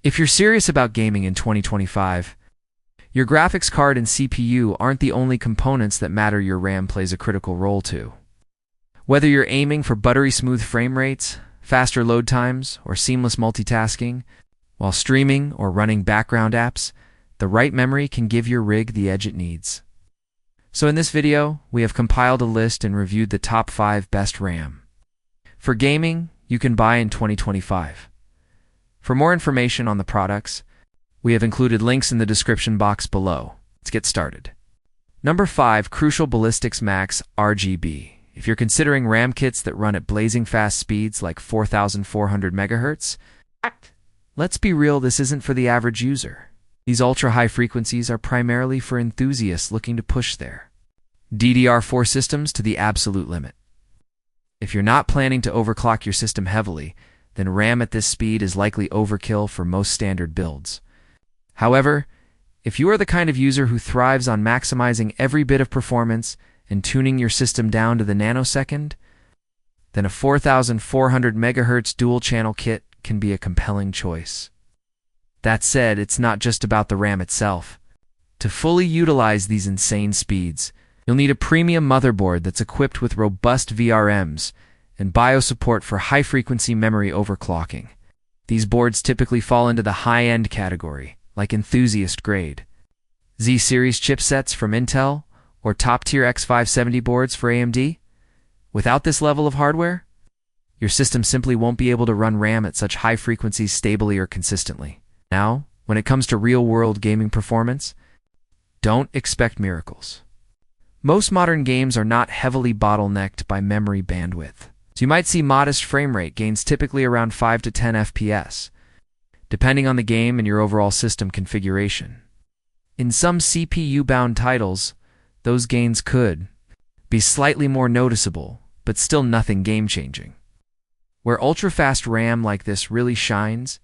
If you're serious about gaming in 2025, your graphics card and CPU aren't the only components that matter. Your RAM plays a critical role too. Whether you're aiming for buttery smooth frame rates, faster load times, or seamless multitasking, while streaming or running background apps, the right memory can give your rig the edge it needs. So in this video, we have compiled a list and reviewed the top 5 best RAM for gaming you can buy in 2025. For more information on the products, we have included links in the description box below. Let's get started. Number 5, Crucial Ballistix Max RGB. If you're considering RAM kits that run at blazing fast speeds like 4,400 MHz, let's be real, this isn't for the average user. These ultra-high frequencies are primarily for enthusiasts looking to push their DDR4 systems to the absolute limit. If you're not planning to overclock your system heavily, then RAM at this speed is likely overkill for most standard builds. However, if you are the kind of user who thrives on maximizing every bit of performance and tuning your system down to the nanosecond, then a 4,400 MHz dual-channel kit can be a compelling choice. That said, it's not just about the RAM itself. To fully utilize these insane speeds, you'll need a premium motherboard that's equipped with robust VRMs and BIOS support for high-frequency memory overclocking. These boards typically fall into the high-end category, like enthusiast grade Z-series chipsets from Intel or top-tier X570 boards for AMD. Without this level of hardware, your system simply won't be able to run RAM at such high frequencies stably or consistently. Now, when it comes to real-world gaming performance, don't expect miracles. Most modern games are not heavily bottlenecked by memory bandwidth, so you might see modest frame rate gains, typically around 5 to 10 FPS, depending on the game and your overall system configuration. In some CPU-bound titles, those gains could be slightly more noticeable, but still nothing game-changing. Where ultra-fast RAM like this really shines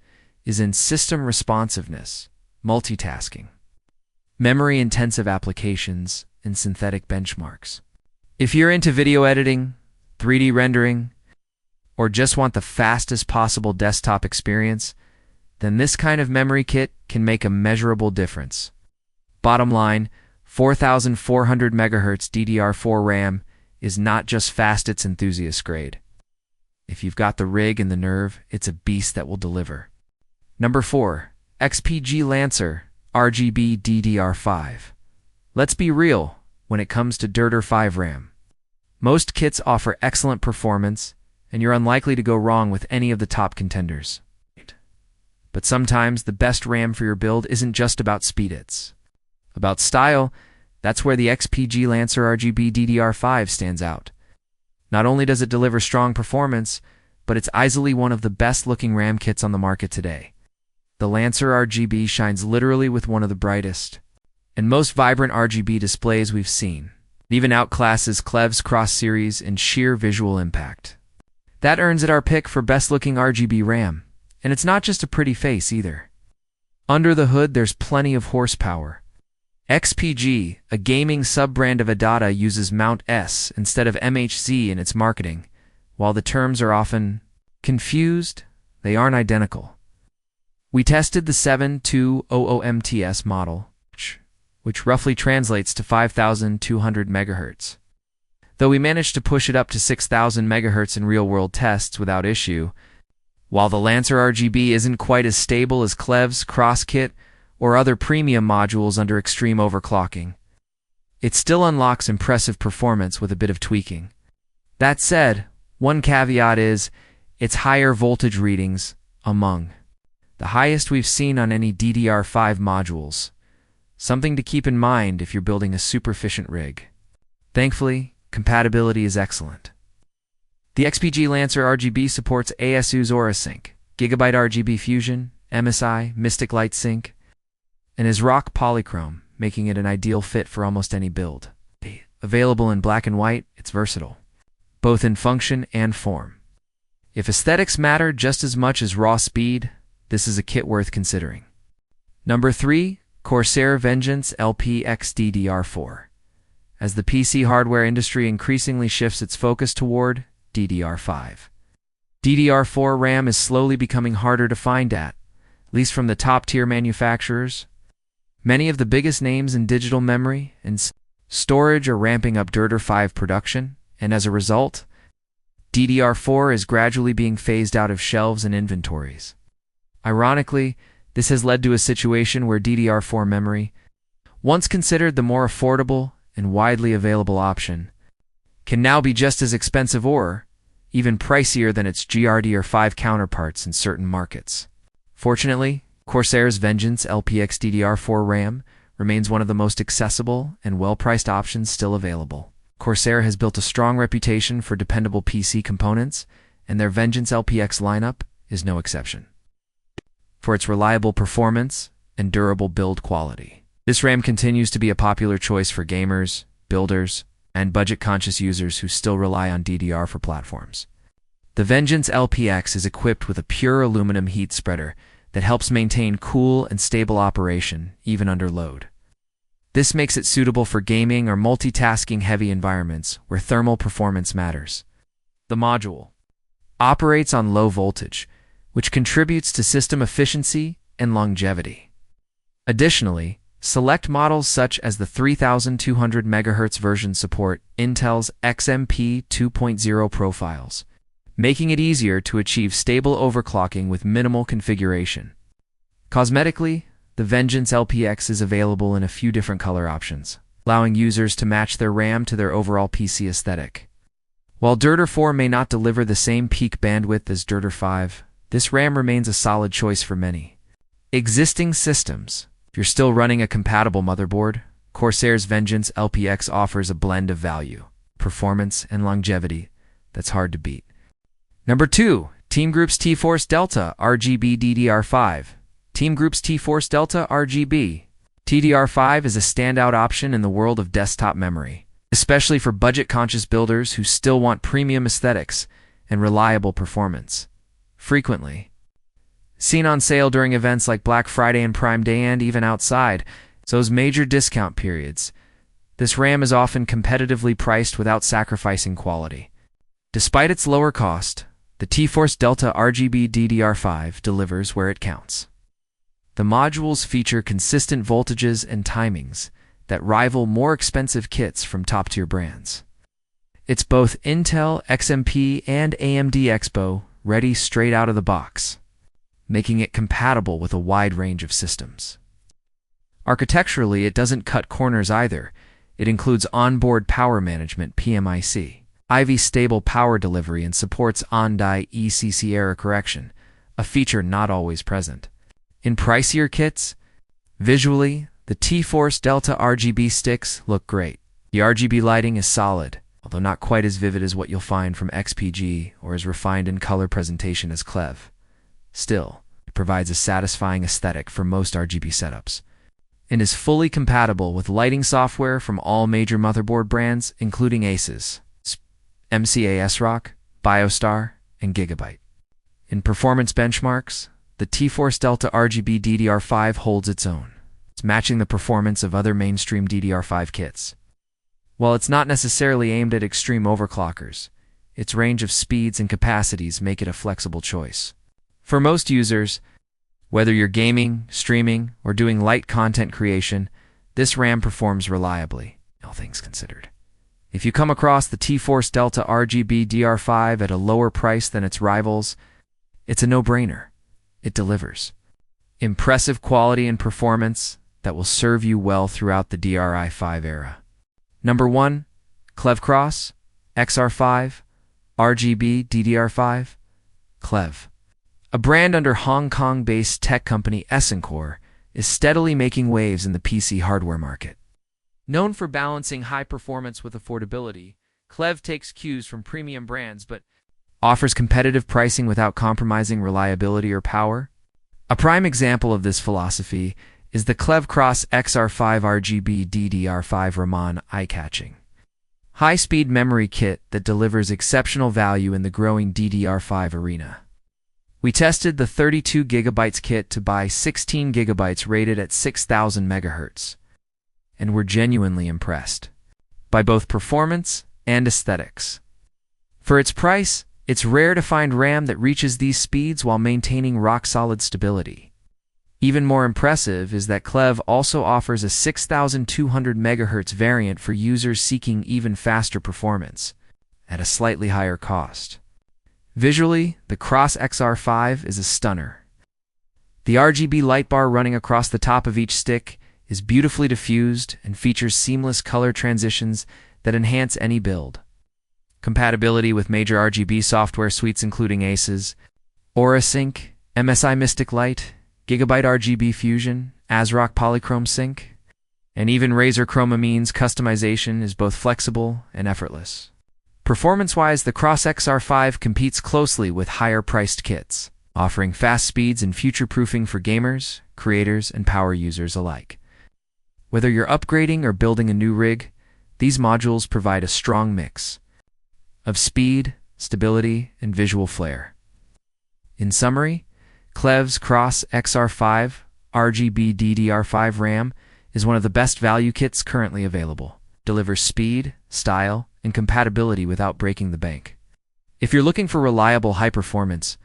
is in system responsiveness, multitasking, memory-intensive applications, and synthetic benchmarks. If you're into video editing, 3D rendering, or just want the fastest possible desktop experience, then this kind of memory kit can make a measurable difference. Bottom line, 4,400 MHz DDR4 RAM is not just fast, it's enthusiast grade. If you've got the rig and the nerve, it's a beast that will deliver. Number 4, XPG Lancer RGB DDR5. Let's be real when it comes to DDR5 RAM. Most kits offer excellent performance, and you're unlikely to go wrong with any of the top contenders. But sometimes the best RAM for your build isn't just about speed, it's about style. That's where the XPG Lancer RGB DDR5 stands out. Not only does it deliver strong performance, but it's easily one of the best-looking RAM kits on the market today. The Lancer RGB shines literally with one of the brightest and most vibrant RGB displays we've seen. It even outclasses Klevv Cras series in sheer visual impact. That earns it our pick for best-looking RGB RAM. And it's not just a pretty face either. Under the hood, there's plenty of horsepower. XPG, a gaming sub-brand of Adata, uses Mount S instead of MHZ in its marketing. While the terms are often confused, they aren't identical. We tested the 7200MTS model, which roughly translates to 5,200 MHz. Though we managed to push it up to 6,000 MHz in real-world tests without issue, while the Lancer RGB isn't quite as stable as Klevv Cras kit or other premium modules under extreme overclocking, it still unlocks impressive performance with a bit of tweaking. That said, one caveat is its higher voltage readings among the highest we've seen on any DDR5 modules. Something to keep in mind if you're building a super efficient rig. Thankfully, compatibility is excellent. The XPG Lancer RGB supports ASU's AuraSync, Gigabyte RGB Fusion, MSI, Mystic Light Sync, and is rock polychrome, making it an ideal fit for almost any build. Available in black and white, it's versatile, both in function and form. If aesthetics matter just as much as raw speed, this is a kit worth considering. Number 3, Corsair Vengeance LPX DDR4. As the PC hardware industry increasingly shifts its focus toward DDR5, DDR4 RAM is slowly becoming harder to find at least from the top-tier manufacturers. Many of the biggest names in digital memory and storage are ramping up DDR5 production, and as a result, DDR4 is gradually being phased out of shelves and inventories. Ironically, this has led to a situation where DDR4 memory, once considered the more affordable and widely available option, can now be just as expensive or even pricier than its GDDR5 counterparts in certain markets. Fortunately, Corsair's Vengeance LPX DDR4 RAM remains one of the most accessible and well-priced options still available. Corsair has built a strong reputation for dependable PC components, and their Vengeance LPX lineup is no exception. For its reliable performance and durable build quality, this RAM continues to be a popular choice for gamers, builders, and budget-conscious users who still rely on DDR for platforms. The Vengeance LPX is equipped with a pure aluminum heat spreader that helps maintain cool and stable operation even under load. This makes it suitable for gaming or multitasking heavy environments where thermal performance matters. The module operates on low voltage, which contributes to system efficiency and longevity. Additionally, select models such as the 3200 MHz version support Intel's XMP 2.0 profiles, making it easier to achieve stable overclocking with minimal configuration. Cosmetically, the Vengeance LPX is available in a few different color options, allowing users to match their RAM to their overall PC aesthetic. While DDR4 may not deliver the same peak bandwidth as DDR5, this RAM remains a solid choice for many existing systems. If you're still running a compatible motherboard, Corsair's Vengeance LPX offers a blend of value, performance, and longevity that's hard to beat. Number 2. TeamGroup's T-Force Delta RGB DDR5. TeamGroup's T-Force Delta RGB DDR5 is a standout option in the world of desktop memory, especially for budget-conscious builders who still want premium aesthetics and reliable performance. Frequently seen on sale during events like Black Friday and Prime Day and even outside those major discount periods, this RAM is often competitively priced without sacrificing quality. Despite its lower cost, the T-Force Delta RGB DDR5 delivers where it counts. The modules feature consistent voltages and timings that rival more expensive kits from top-tier brands. It's both Intel XMP and AMD Expo ready straight out of the box, making it compatible with a wide range of systems. Architecturally, it doesn't cut corners either. It includes onboard power management (PMIC), IV stable power delivery, and supports on-die ECC error correction, a feature not always present in pricier kits. Visually, the T-Force Delta RGB sticks look great. The RGB lighting is solid, although not quite as vivid as what you'll find from XPG or as refined in color presentation as Klevv. Still, it provides a satisfying aesthetic for most RGB setups, and is fully compatible with lighting software from all major motherboard brands, including Asus, MCA SRock, BioStar, and Gigabyte. In performance benchmarks, the T-Force Delta RGB DDR5 holds its own. It's matching the performance of other mainstream DDR5 kits. While it's not necessarily aimed at extreme overclockers, its range of speeds and capacities make it a flexible choice. For most users, whether you're gaming, streaming, or doing light content creation, this RAM performs reliably, all things considered. If you come across the T-Force Delta RGB DDR5 at a lower price than its rivals, it's a no-brainer. It delivers impressive quality and performance that will serve you well throughout the DDR5 era. Number 1. Klevv Cras XR5 RGB DDR5. Klevv, a brand under Hong Kong-based tech company Essencor, is steadily making waves in the PC hardware market. Known for balancing high performance with affordability, Klevv takes cues from premium brands but offers competitive pricing without compromising reliability or power. A prime example of this philosophy is the Klevv Cras XR5 RGB DDR5 Raman eye-catching high-speed memory kit that delivers exceptional value in the growing DDR5 arena. We tested the 32 GB kit to buy 16 GB rated at 6000 MHz, and were genuinely impressed by both performance and aesthetics. For its price, it's rare to find RAM that reaches these speeds while maintaining rock-solid stability. Even more impressive is that Klevv also offers a 6200 MHz variant for users seeking even faster performance, at a slightly higher cost. Visually, the Cras XR5 is a stunner. The RGB light bar running across the top of each stick is beautifully diffused and features seamless color transitions that enhance any build. Compatibility with major RGB software suites including ACES, AuraSync, MSI Mystic Light, Gigabyte RGB Fusion, ASRock Polychrome Sync, and even Razer Chroma means customization is both flexible and effortless. Performance-wise, the Cras XR5 competes closely with higher-priced kits, offering fast speeds and future-proofing for gamers, creators, and power users alike. Whether you're upgrading or building a new rig, these modules provide a strong mix of speed, stability, and visual flair. In summary, Klevv's Cras XR5 RGB DDR5 RAM is one of the best value kits currently available. Delivers speed, style, and compatibility without breaking the bank. If you're looking for reliable high performance,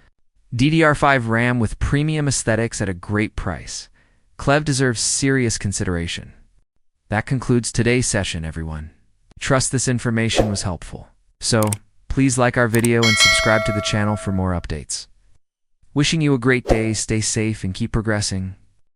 DDR5 RAM with premium aesthetics at a great price, Klevv deserves serious consideration. That concludes today's session, everyone. Trust this information was helpful. So, please like our video and subscribe to the channel for more updates. Wishing you a great day, stay safe, and keep progressing.